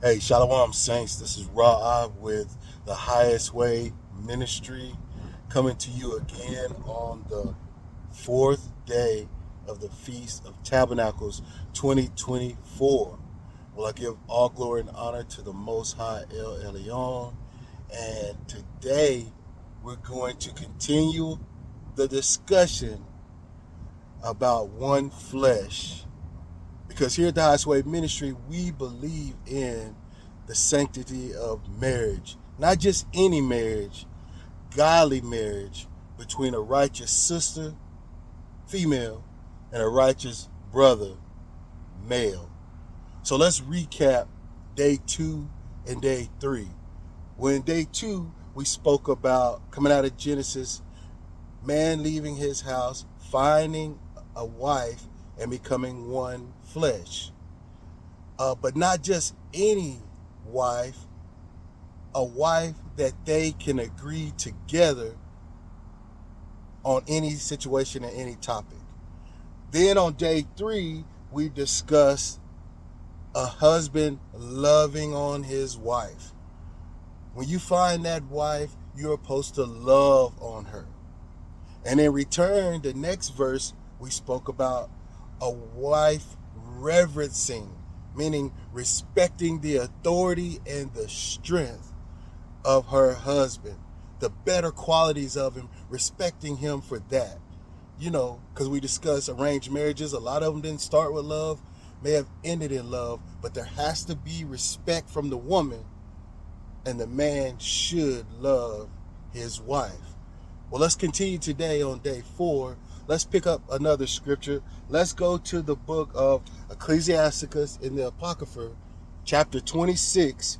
Hey, Shalom Saints. This is Raah with the Highest Way Ministry coming to you again on the fourth day of the Feast of Tabernacles 2024. Well, I give all glory and honor to the Most High El Elyon. And today we're going to continue the discussion about one flesh. Because here at the Highest Way Ministry, we believe in the sanctity of marriage. Not just any marriage, godly marriage between a righteous sister, female, and a righteous brother, male. So let's recap day 2 and day 3. Well, in day 2, we spoke about coming out of Genesis, man leaving his house, finding a wife, and becoming one flesh. But not just any wife, a wife that they can agree together on any situation and any topic. Then on day 3, we discussed a husband loving on his wife. When you find that wife, you're supposed to love on her. And in return, the next verse, we spoke about a wife reverencing, meaning respecting the authority and the strength of her husband, the better qualities of him, respecting him for that. You know, because we discussed arranged marriages, a lot of them didn't start with love, may have ended in love, but there has to be respect from the woman, and the man should love his wife. Well, let's continue today on day 4. Let's pick up another scripture. Let's go to the book of Ecclesiasticus in the Apocrypha, chapter 26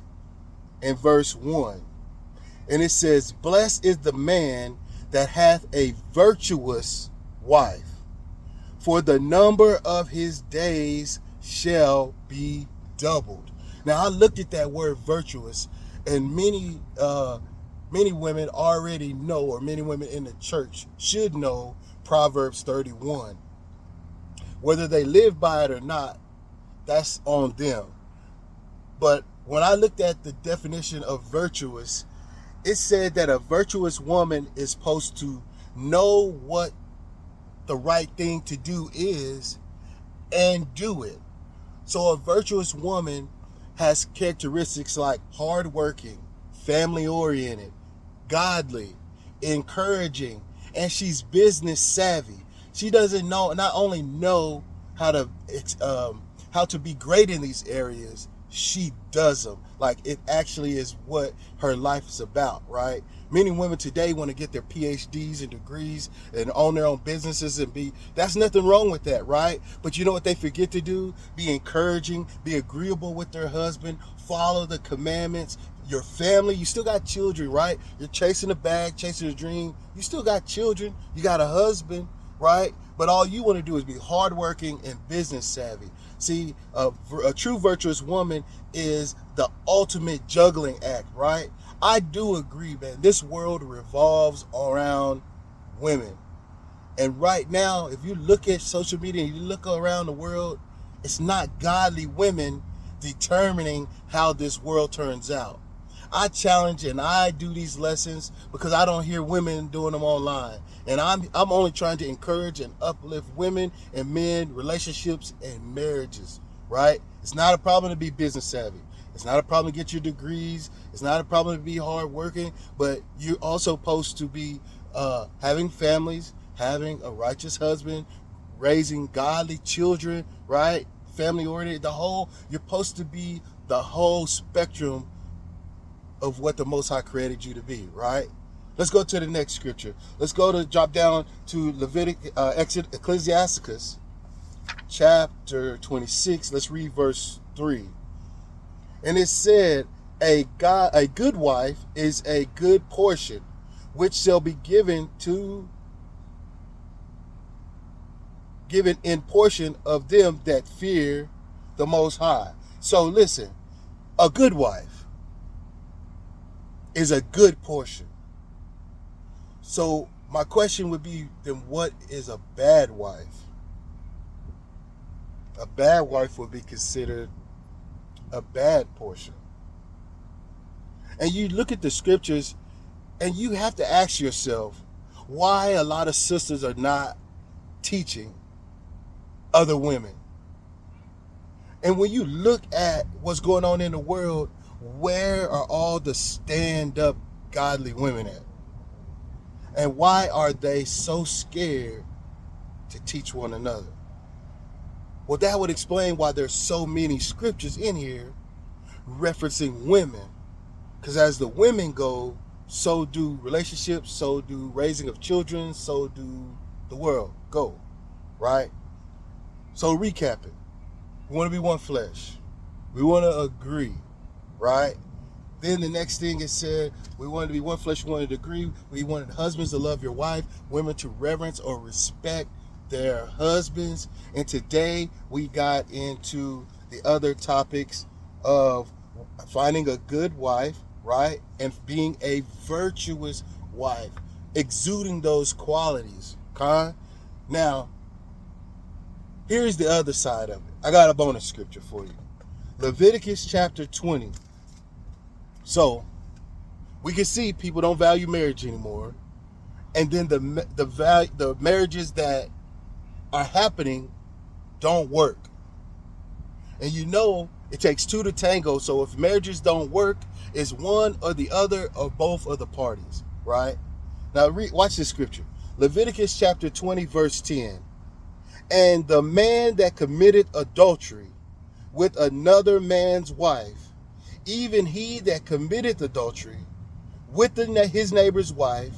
and verse 1. And it says, "Blessed is the man that hath a virtuous wife, for the number of his days shall be doubled." Now, I looked at that word virtuous, and many women already know, or many women in the church should know, Proverbs 31. Whether they live by it or not, that's on them. But when I looked at the definition of virtuous, it said that a virtuous woman is supposed to know what the right thing to do is and do it. So a virtuous woman has characteristics like hardworking, family-oriented, godly, encouraging, and she's business savvy. She doesn't not only know how to be great in these areas, she does them. Like, it actually is what her life is about, right? Many women today want to get their PhDs and degrees and own their own businesses that's nothing wrong with that, right? But you know what they forget to do? Be encouraging, be agreeable with their husband, follow the commandments. Your family, you still got children, right? You're chasing a bag, chasing a dream. You still got children. You got a husband, right? But all you want to do is be hardworking and business savvy. See, a true virtuous woman is the ultimate juggling act, right? I do agree, man. This world revolves around women. And right now, if you look at social media and you look around the world, it's not godly women determining how this world turns out. I challenge and I do these lessons because I don't hear women doing them online. And I'm only trying to encourage and uplift women and men, relationships and marriages, right? It's not a problem to be business savvy. It's not a problem to get your degrees. It's not a problem to be hardworking, but you're also supposed to be having families, having a righteous husband, raising godly children, right? Family oriented, you're supposed to be the whole spectrum of what the Most High created you to be, right? Let's go to the next scripture. Let's drop down to Ecclesiasticus, chapter 26. Let's read verse 3. And it said, a good wife is a good portion, which shall be given in portion of them that fear the Most High. So listen, a good wife is a good portion. So my question would be, then what is a bad wife? A bad wife would be considered a bad portion. And you look at the scriptures and you have to ask yourself why a lot of sisters are not teaching other women. And when you look at what's going on in the world, where are all the stand-up godly women at? And why are they so scared to teach one another? Well, that would explain why there's so many scriptures in here referencing women. Because as the women go, so do relationships, so do raising of children, so do the world go, right? So recapping, we want to be one flesh. We want to agree, right? Then the next thing it said, we wanted to be one flesh, we wanted to agree. We wanted husbands to love your wife, women to reverence or respect their husbands. And today we got into the other topics of finding a good wife, right? And being a virtuous wife, exuding those qualities. Okay? Now, here's the other side of it. I got a bonus scripture for you. Leviticus chapter 20. So, we can see people don't value marriage anymore. And then the marriages that are happening don't work. And you know it takes two to tango. So if marriages don't work, it's one or the other or both of the parties, right? Now watch this scripture. Leviticus chapter 20 verse 10. And the man that committed adultery with another man's wife, even he that committed adultery with his neighbor's wife,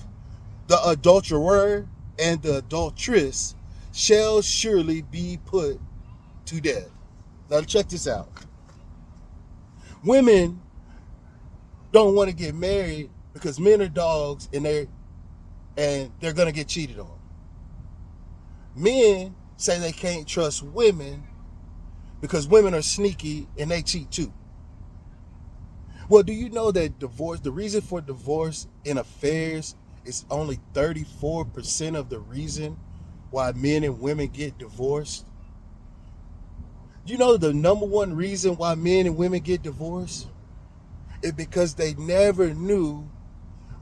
the adulterer and the adulteress shall surely be put to death. Now check this out. Women don't want to get married because men are dogs and they're going to get cheated on. Men say they can't trust women because women are sneaky and they cheat too. Well, do you know that the reason for divorce in affairs is only 34% of the reason why men and women get divorced? You know the number one reason why men and women get divorced is because they never knew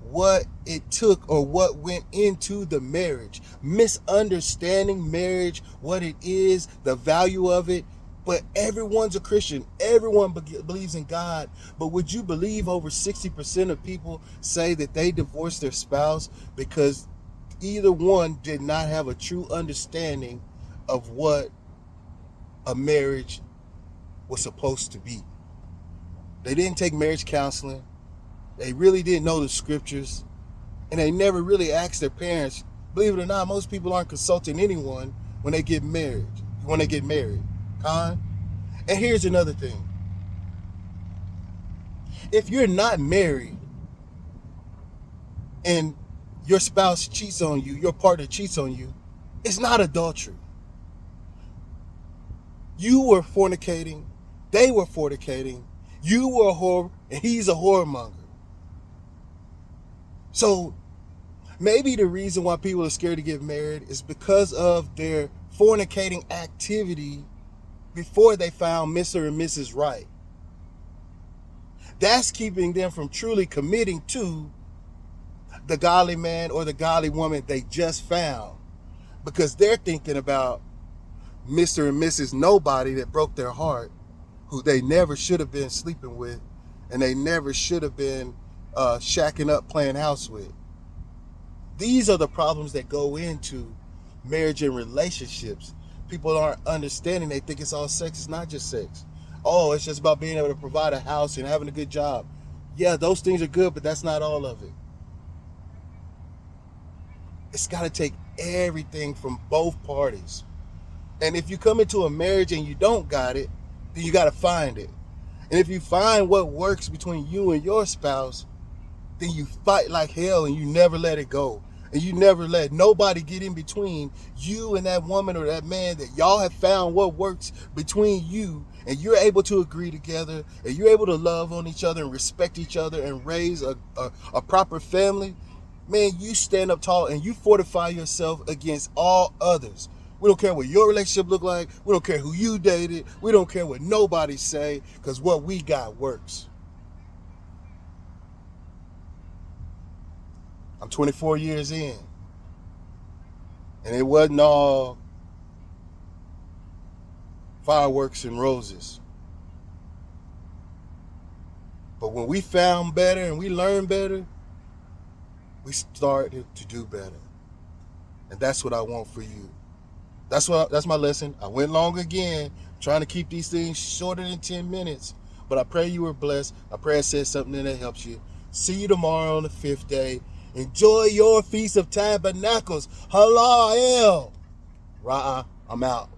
what it took or what went into the marriage. Misunderstanding marriage, what it is, the value of it. But everyone's a Christian. Everyone believes in God. But would you believe over 60% of people say that they divorced their spouse because either one did not have a true understanding of what a marriage was supposed to be? They didn't take marriage counseling. They really didn't know the scriptures. And they never really asked their parents. Believe it or not, most people aren't consulting anyone when they get married. Huh? And here's another thing. If you're not married and your spouse cheats on you, your partner cheats on you, it's not adultery. You were fornicating, they were fornicating, you were a whore, and he's a whoremonger. So maybe the reason why people are scared to get married is because of their fornicating activity before they found Mr. and Mrs. Right. That's keeping them from truly committing to the godly man or the godly woman they just found, because they're thinking about Mr. and Mrs. Nobody that broke their heart, who they never should have been sleeping with, and they never should have been shacking up playing house with. These are the problems that go into marriage and relationships. People aren't understanding. They think it's all sex. It's not just sex. Oh, it's just about being able to provide a house and having a good job. Yeah, those things are good, but that's not all of it. It's got to take everything from both parties. And if you come into a marriage and you don't got it, then you got to find it. And if you find what works between you and your spouse, then you fight like hell and you never let it go. And you never let nobody get in between you and that woman or that man that y'all have found what works between you, and you're able to agree together, and you're able to love on each other and respect each other and raise a proper family. Man, you stand up tall and you fortify yourself against all others. We don't care what your relationship look like. We don't care who you dated. We don't care what nobody say, because what we got works. I'm 24 years in, and it wasn't all fireworks and roses. But when we found better and we learned better, we started to do better. And that's what I want for you. That's my lesson. I went long again, trying to keep these things shorter than 10 minutes. But I pray you were blessed. I pray I said something that helps you. See you tomorrow on the 5th day. Enjoy your Feast of Tabernacles. Halal. Raah, I'm out.